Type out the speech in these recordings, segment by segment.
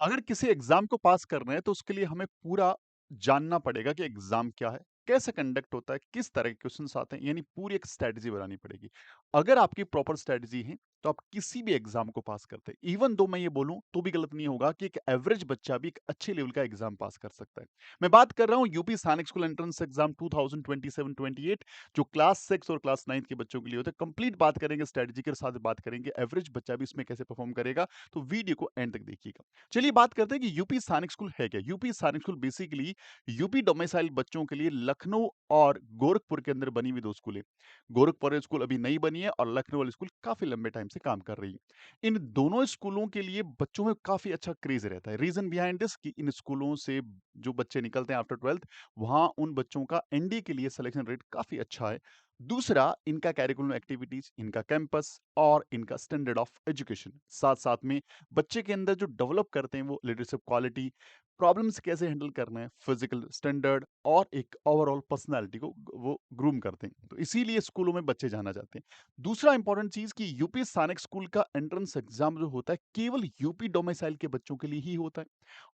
अगर किसी एग्जाम को पास करना है तो उसके लिए हमें पूरा जानना पड़ेगा कि एग्जाम क्या है, कैसे कंडक्ट होता है, किस तरह के क्वेश्चंस आते हैं, यानी पूरी एक स्ट्रेटजी बनानी पड़ेगी। अगर आपकी प्रॉपर स्ट्रेटजी है तो आप किसी भी एग्जाम को पास करते हैं। इवन दो मैं ये बोलूं तो भी गलत नहीं होगा कि एक एवरेज बच्चा भी एक अच्छे लेवल का एग्जाम पास कर सकता है। मैं बात कर रहा हूं यूपी सैनिक स्कूल एंट्रेंस एग्जाम 2027-28 जो क्लास 6 और क्लास 9 के बच्चों के लिए होता है। कंप्लीट बात करेंगे, स्ट्रेटजी के साथ बात करेंगे, एवरेज बच्चा भी इसमें कैसे परफॉर्म करेगा। तो वीडियो को एंड तक देखिएगा। चलिए बात करते हैं कि यूपी सैनिक स्कूल है क्या। यूपी सैनिक स्कूल बेसिकली यूपी डोमिसाइल बच्चों के लिए लखनऊ और गोरखपुर के अंदर बनी हुई दो स्कूल है। गोरखपुर वाली स्कूल अभी नई बनी है और लखनऊ वाली स्कूल काफी लंबे टाइम से काम कर रही है। इन दोनों स्कूलों के लिए बच्चों में काफी अच्छा क्रेज रहता है। रीजन बिहाइंड दिस कि इन स्कूलों से जो बच्चे निकलते हैं आफ्टर 12th, वहां उन बच्चों का एनडी के लिए सिलेक्शन रेट काफी अच्छा है। दूसरा, इनका कैरिकुलम एक्टिविटीज, इनका कैंपस और इनका स्टैंडर्ड ऑफ एजुकेशन, साथ साथ में बच्चे के अंदर जो डेवलप करते हैं वो लीडरशिप क्वालिटी, प्रॉब्लम्स कैसे हैंडल करना है, फिजिकल स्टैंडर्ड और एक ओवरऑल पर्सनालिटी को वो ग्रूम करते हैं। तो इसीलिए स्कूलों में बच्चे जाना चाहते हैं। दूसरा इंपॉर्टेंट चीज कि यूपी सैनिक स्कूल का एंट्रेंस एग्जाम जो होता है केवल यूपी डोमिसाइल के बच्चों के लिए ही होता है।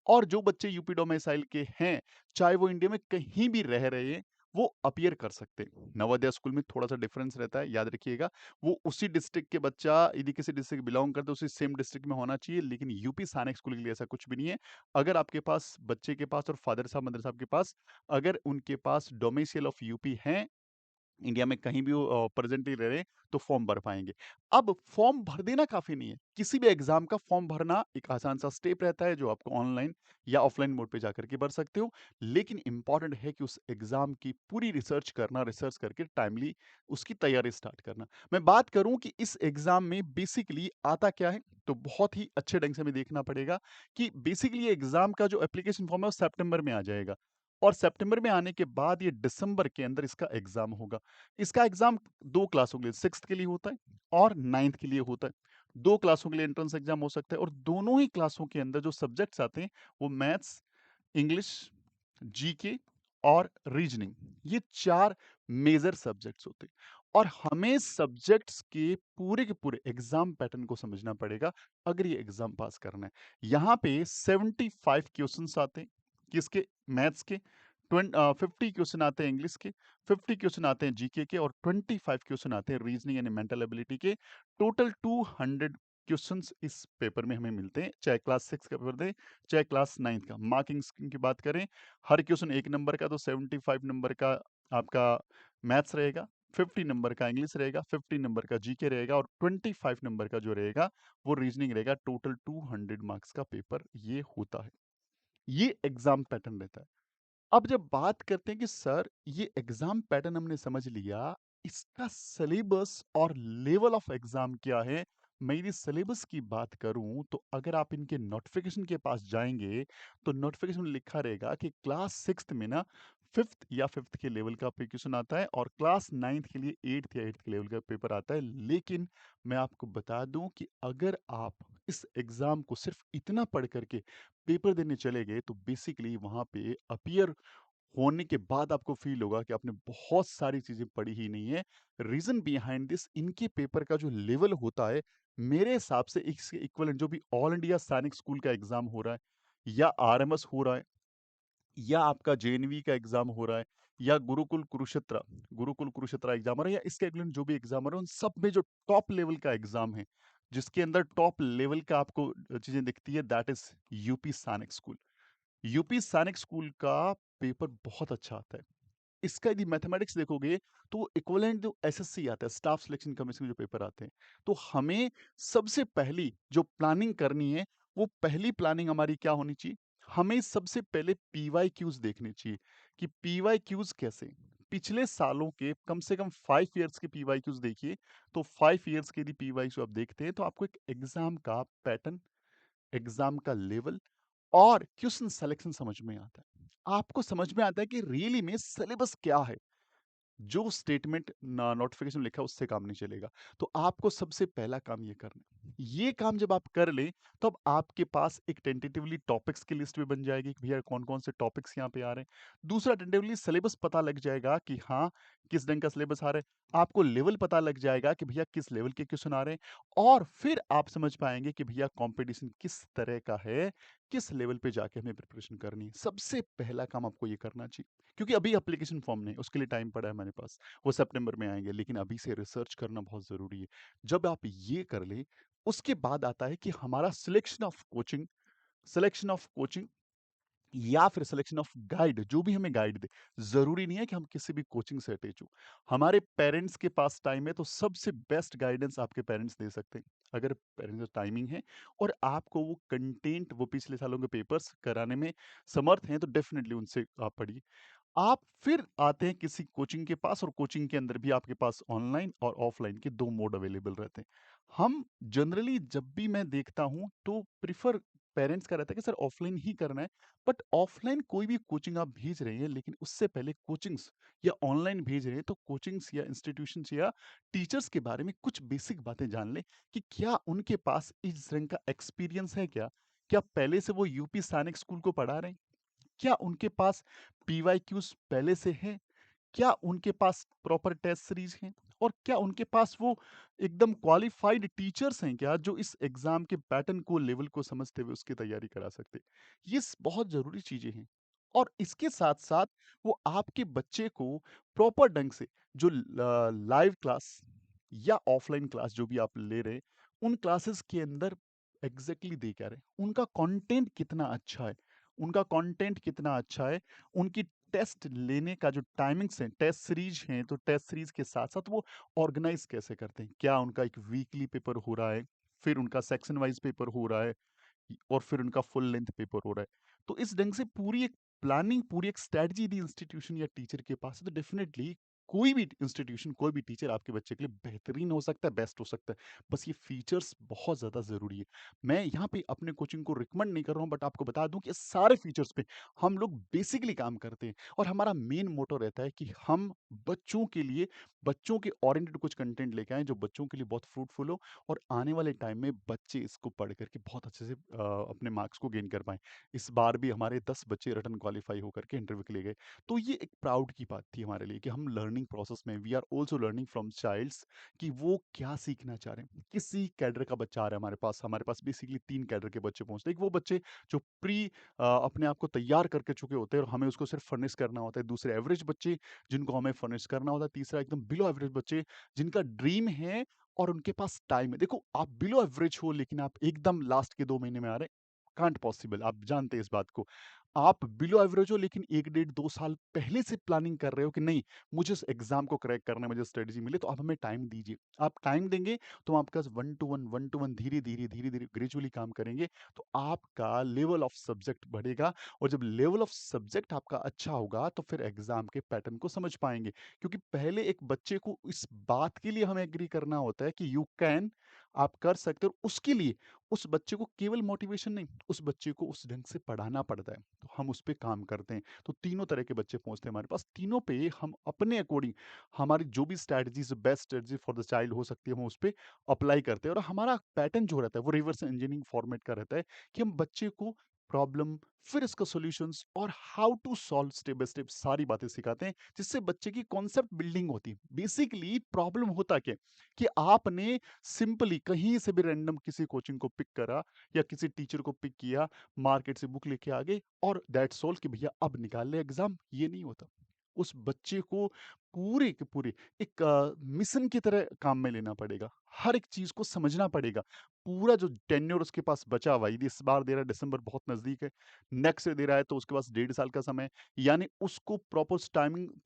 और जो बच्चे यूपी डोमिसाइल के हैं, चाहे वो इंडिया में कहीं भी रह रहे हैं, वो अपीयर कर सकते हैं। नवोदय स्कूल में थोड़ा सा डिफरेंस रहता है, याद रखिएगा। वो उसी डिस्ट्रिक्ट के बच्चा यदि किसी डिस्ट्रिक्ट बिलोंग करते उसी सेम डिस्ट्रिक्ट में होना चाहिए, लेकिन यूपी सैनिक स्कूल के लिए ऐसा कुछ भी नहीं है। अगर आपके पास बच्चे के पास और फादर साहब मदर साहब के पास अगर उनके पास डोमिसाइल ऑफ यूपी है, इंडिया में कहीं भी वो प्रेजेंटली रह रहे हैं, तो फॉर्म भर पाएंगे। अब फॉर्म भर देना काफी नहीं है। किसी भी एग्जाम का फॉर्म भरना एक आसान सा स्टेप रहता है जो आपको ऑनलाइन या ऑफलाइन मोड पे जाकर के भर सकते हो। लेकिन इंपॉर्टेंट है कि उस एग्जाम की पूरी रिसर्च करना, रिसर्च करके टाइमली उसकी तैयारी स्टार्ट करना। मैं बात करूं कि इस एग्जाम में बेसिकली आता क्या है, तो बहुत ही अच्छे ढंग से हमें देखना पड़ेगा कि बेसिकली एग्जाम का जो एप्लीकेशन फॉर्म है वो सितंबर में आ जाएगा। और सितंबर में आने के बाद ये दिसंबर के अंदर इसका एग्जाम होगा। इसका एग्जाम दो क्लासों के लिए, सिक्स्थ के लिए होता है और नाइन्थ के लिए होता है। दो क्लासों के लिए एंट्रेंस एग्जाम हो सकता है और दोनों ही क्लासों के अंदर जो सब्जेक्ट्स आते हैं वो मैथ्स, इंग्लिश, जीके और रीजनिंग, ये चार मेजर सब्जेक्ट्स होते हैं। और हमें सब्जेक्ट्स के पूरे एग्जाम पैटर्न को समझना पड़ेगा अगर ये एग्जाम पास करना है। यहाँ पे 75 क्वेश्चंस आते हैं किसके, मैथ्स के, 50 क्वेश्चन आते हैं इंग्लिश के, 50 क्वेश्चन आते हैं जीके के और 25 क्वेश्चन आते हैं रीजनिंग यानी मेंटल एबिलिटी के। टोटल 200 क्वेश्चंस इस पेपर में हमें मिलते हैं, चाहे क्लास 6 का पेपर दें चाहे क्लास 9 का। मार्किंग स्कीम की बात करें, हर क्वेश्चन 1 नंबर का, तो 75 नंबर का आपका मैथ्स रहेगा, 50 नंबर का इंग्लिश रहेगा, 50 नंबर का जीके रहेगा और 25 नंबर का जो रहेगा वो रीजनिंग रहेगा। टोटल 200 मार्क्स का पेपर ये होता है। ये एग्जाम पैटर्न रहता है। अब जब बात करते हैं कि सर ये एग्जाम पैटर्न हमने समझ लिया, इसका सिलेबस और लेवल ऑफ एग्जाम क्या है। मैं यदि सिलेबस की बात करूं तो अगर आप इनके नोटिफिकेशन के पास जाएंगे तो नोटिफिकेशन में लिखा रहेगा कि क्लास 6 में ना फिफ्थ या फिफ्थ के लेवल का एप्लीकेशन आता है और क्लास 9 के लिए 8th या 8th के लेवल का पेपर आता है। लेकिन मैं आपको बता दूं कि अगर आप इस एग्जाम को सिर्फ इतना पढ़ करके पेपर देने चले गए तो बेसिकली वहां पे अपीयर होने के बाद आपको फील होगा कि आपने बहुत सारी चीजें पढ़ी ही नहीं है। रीजन बिहाइंड दिस, इनके पेपर का जो लेवल होता है मेरे हिसाब से इसके इक्वलेंट जो भी ऑल इंडिया सैनिक स्कूल का एग्जाम हो रहा है या आरएमएस हो रहा है या आपका जेएनवी का एग्जाम हो रहा है या गुरुकुल कुरुक्षेत्र एग्जाम हो रहा है या इसके इक्वलेंट जो भी एग्जाम हो रहा है, उन सब में जो टॉप लेवल का एग्जाम है जिसके अंदर टॉप लेवल का आपको चीजें दिखती है, दैट इज यूपी सैनिक स्कूल। यूपी सैनिक स्कूल का पेपर बहुत अच्छा आता है। इसका यदि मैथमेटिक्स देखोगे तो इक्विवेलेंट जो एसएससी आता है, स्टाफ सिलेक्शन कमीशन के जो पेपर आते हैं, तो हमें सबसे पहली जो प्लानिंग करनी है वो पहली प्लानिंग हमारी क्या होनी चाहिए। हमें सबसे पहले पीवाई क्यूज देखने चाहिए कि पीवाई क्यूज कैसे, पिछले सालों के कम से कम 5 ईयर्स के पीवाई क्यूज देखिए। तो 5 ईयर्स के यदि पीवाई क्यूज आप देखते हैं तो आपको एक एग्जाम का पैटर्न, एग्जाम का लेवल और क्वेश्चन सिलेक्शन समझ में आता है। आपको समझ में आता है कि रियली में सिलेबस क्या है। जो स्टेटमेंट नोटिफिकेशन लिखा है उससे काम नहीं चलेगा। तो आपको सबसे पहला काम ये करना है। ये काम जब आप कर ले तो अब आपके पास एक टेंटेटिवली टॉपिक्स की लिस्ट भी बन जाएगी कि भैया कौन कौन से टॉपिक्स यहाँ पे आ रहे हैं। दूसरा, टेंटेटिवली सिलेबस पता लग जाएगा कि हाँ किस ढंग का सिलेबस आ रहा है। आपको लेवल पता लग जाएगा कि भैया किस लेवल के क्वेश्चन आ रहे हैं और फिर आप समझ पाएंगे कि भैया कंपटीशन किस तरह का है, किस लेवल पे जाके हमें प्रिपरेशन करनी है। सबसे पहला काम आपको ये करना चाहिए, क्योंकि अभी एप्लीकेशन फॉर्म नहीं, उसके लिए टाइम पड़ा है हमारे पास, वो सितंबर में आएँगे, लेकिन अभी से रिसर्च करना बहुत ज़रूरी है। जब आप ये कर लें, उसके बाद आता है कि हमारा सिलेक्शन ऑफ कोचिंग या फिर सिलेक्शन ऑफ गाइड, जो भी हमें गाइड दे। ज़रूरी नहीं है कि हम किसी भी कोचिंग से अटैच हों। हमारे पेरेंट्स के पास टाइम है तो सबसे बेस्ट गाइडेंस आपके पेरेंट्स दे सकते हैं। अगर पेरेंट्स का टाइमिंग है और आपको वो कंटेंट, वो पिछले सालों के पेपर्स कराने में समर्थ हैं, तो डेफ़िनिटली उनसे आप पढ़िए। आप फिर आते हैं किसी कोचिंग के पास, और कोचिंग के अंदर भी आपके पास ऑनलाइन और ऑफलाइन के 2 मोड अवेलेबल रहते हैं। हम जनरली जब भी मैं देखता हूँ तो प्रेफ़र पेरेंट्स का रहता है कि सर ऑफलाइन ही करना है, बट ऑफलाइन कोई भी कोचिंग आप भेज रहे हैं, लेकिन उससे पहले कोचिंग्स या ऑनलाइन भेज रहे हैं, तो कोचिंग्स या इंस्टीट्यूशंस या टीचर्स के बारे में कुछ बेसिक बातें जान लें कि क्या उनके पास इस रंग का एक्सपीरियंस है क्या? क्या पहले से वो यूपी सैनिक स्कूल को पढ़ा रहे हैं? क्या उनके पास पीवाईक्यूज़ पहले से हैं? क्या उनके पास प्रॉपर टेस्ट सीरीज़ हैं? और क्या उनके पास वो एकदम क्वालिफ़ाइड टीचर्स हैं क्या, जो इस एग्ज़ाम के पैटर्न को, लेवल को समझते हुए उसकी तैयारी करा सकते हैं? ये बहुत ज़रूरी चीज़ें हैं। और इसके साथ-साथ वो आपके बच्चे को प्रॉपर ढंग से, जो लाइव क्लास या ऑफ़लाइन क्लास जो भी आप ले रहे हैं, उन क्लासेस के अंदर एग्ज़ैक्टली दे क्या रहे हैं? उनका कंटेंट कितना अच्छा है? उनका कंटेंट कितना अच्छा है? उनकी टेस्ट लेने का जो टाइमिंग्स हैं, टेस्ट सीरीज़ हैं, तो टेस्ट सीरीज़ के साथ-साथ वो ऑर्गेनाइज़ कैसे करते हैं? क्या उनका एक वीकली पेपर हो रहा है, फिर उनका सेक्शन वाइज़ पेपर हो रहा है, और फिर उनका फुल लेंथ पेपर हो रहा है। तो इस ढंग से पूरी एक प्लानिंग, पूरी एक स्ट्रैटेजी यदि इंस्टीट्यूशन या टीचर के पास है, तो डेफ़िनिटली कोई भी इंस्टीट्यूशन, कोई भी टीचर आपके बच्चे के लिए बेहतरीन हो सकता है, बेस्ट हो सकता है। बस ये फीचर्स बहुत ज़्यादा ज़रूरी है। मैं यहाँ पे अपने कोचिंग को रिकमेंड नहीं कर रहा हूँ, बट आपको बता दूँ कि सारे फीचर्स पे हम लोग बेसिकली काम करते हैं, और हमारा मेन मोटो रहता है कि हम बच्चों के लिए, बच्चों के ओरिएंटेड कुछ कंटेंट लेके आएँ, जो बच्चों के लिए बहुत फ्रूटफुल हो, और आने वाले टाइम में बच्चे इसको पढ़ कर के बहुत अच्छे से अपने मार्क्स को गेन कर पाएँ। इस बार भी हमारे 10 बच्चे रिटन क्वालीफाई होकर के इंटरव्यू के लिए गए। तो ये एक प्राउड की बात थी हमारे लिए कि हम लर्निंग प्रोसेस में we are also learning from childs, कि वो क्या सीखना चाह रहे हैं। किसी कैडर का बच्चा आ रहा है हमारे पास बेसिकली 3 कैडर के बच्चे पहुँचते हैं। एक वो बच्चे जो अपने आप को तैयार करके चुके होते हैं और हमें उसको सिर्फ फर्निश करना होता है। दूसरे एवरेज बच्चे जिनको हमें फर्निश करना होता है। तीसरा एकदम बिलो एवरेज बच्चे जिनका ड्रीम है और उनके पास टाइम है। देखो, आप बिलो एवरेज हो लेकिन आप एकदम लास्ट के 2 महीने में आ रहे हैं, कांट पॉसिबल, आप जानते हैं इस बात को। आप बिलो एवरेज हो लेकिन 1 डेढ़ 2 साल पहले से प्लानिंग कर रहे हो कि नहीं, मुझे इस एग्ज़ाम को क्रैक करना है, मुझे स्ट्रेटजी मिले, तो आप हमें टाइम दीजिए। आप टाइम देंगे तो हम आपके पास 1 टू 1 धीरे-धीरे, धीरे-धीरे ग्रेजुअली काम करेंगे, तो आपका लेवल ऑफ सब्जेक्ट बढ़ेगा, और जब लेवल ऑफ सब्जेक्ट आपका अच्छा होगा तो फिर एग्ज़ाम के पैटर्न को समझ पाएँगे। क्योंकि पहले एक बच्चे को इस बात के लिए हमें एग्री करना होता है कि यू कैन, आप कर सकते हो, और उसके लिए उस बच्चे को केवल मोटिवेशन नहीं, उस बच्चे को उस ढंग से पढ़ाना पड़ता है। तो हम उस पे काम करते हैं। तो तीनों तरह के बच्चे पहुँचते हैं हमारे पास। तीनों पे हम अपने अकॉर्डिंग, हमारी जो भी strategies, best strategy for the child हो सकती है, हम उस पे अप्लाई करते हैं, और हमारा पैटर्न जो रहता है वो रिवर्स इंजीनियरिंग फॉर्मेट का रहता है, कि हम बच्चे को प्रॉब्लम, फिर इसका सॉल्यूशंस और how to solve step by step सारी बातें सिखाते हैं, जिससे बच्चे की कॉन्सेप्ट बिल्डिंग होती है। बेसिकली प्रॉब्लम होता क्या है, कि आपने सिंपली कहीं से भी रैंडम किसी कोचिंग को पिक करा या किसी टीचर को पिक किया, मार्केट से बुक लेके आ गए और दैट्स ऑल, कि भैया अब निकाल ले एग्जाम। ये नहीं होता। उस बच्चे को पूरे के पूरे एक मिशन की तरह काम में लेना पड़ेगा। हर एक चीज़ को समझना पड़ेगा। पूरा जो टेन्योर उसके पास बचा हुआ है, यदि इस बार दे रहा है, दिसंबर बहुत नज़दीक है, नेक्स्ट से दे रहा है तो उसके पास 1.5 साल का समय है। यानी उसको प्रॉपर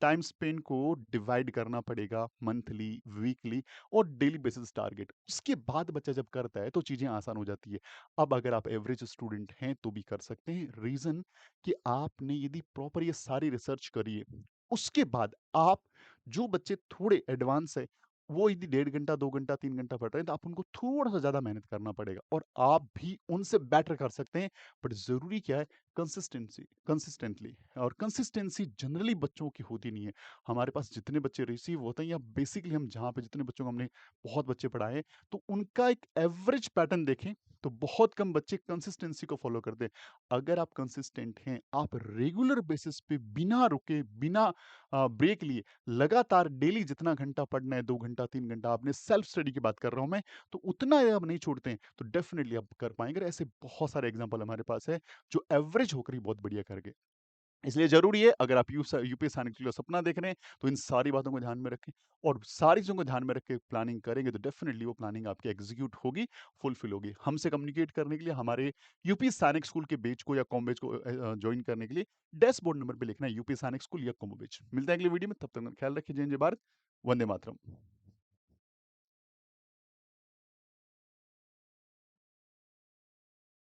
टाइम स्पेन को डिवाइड करना पड़ेगा, मंथली, वीकली और डेली बेसिस टारगेट। उसके बाद बच्चा जब करता है तो चीज़ें आसान हो जाती है। अब अगर आप एवरेज स्टूडेंट हैं तो भी कर सकते हैं। रीज़न कि आपने यदि प्रॉपर ये सारी रिसर्च करी है, उसके बाद आप, जो बच्चे थोड़े एडवांस है, वो यदि 1.5 घंटा, 2 घंटा, 3 घंटा पढ़ रहे हैं, तो आप उनको थोड़ा-सा ज़्यादा मेहनत करना पड़ेगा, और आप भी उनसे बेटर कर सकते हैं। बट ज़रूरी क्या है? कंसिस्टेंटली, और कंसिस्टेंसी जनरली बच्चों की होती नहीं है। हमारे पास जितने बच्चे रिसीव होते हैं, या बेसिकली हम जहाँ पे जितने बच्चों को हमने बहुत बच्चे पढ़ाए हैं, तो उनका एक एवरेज पैटर्न देखें, तो बहुत कम बच्चे कंसिस्टेंसी को फ़ॉलो करते हैं। अगर आप कंसिस्टेंट हैं, आप रेगुलर बेसिस पे बिना रुके, बिना ब्रेक लिए लगातार डेली जितना घंटा पढ़ना है 2 घंटा, 3 घंटा आपने सेल्फ स्टडी की बात कर रहा हूँ मैं, तो उतना आप नहीं छोड़ते हैं, तो डेफ़िनिटली आप कर पाएँगे और ऐसे बहुत सारे एग्ज़ाम्पल हमारे पास है, जो एवरेज होकर ही बहुत बढ़िया कर गए। इसलिए ज़रूरी है अगर आप यूपीएससी आने का सपना देख रहे हैं, तो इन सारी बातों को ध्यान में रखें और सारी चीज़ों को ध्यान में रख के प्लानिंग करेंगे तो डेफ़िनिटली वो प्लानिंग आपकी एग्ज़ीक्यूट होगी, फुलफ़िल होगी। हमसे कम्युनिकेट करने के लिए हमारे यूपी सैनिक स्कूल के पेज को या कॉम पेज को जॉइन करने के लिए डैशबोर्ड नंबर पे लिखना है यूपी सैनिक स्कूल या कॉम्बो पेज। मिलते हैं अगली वीडियो में, तब तक ख्याल रखिए। जय हिंद, जय भारत, वंदे मातरम।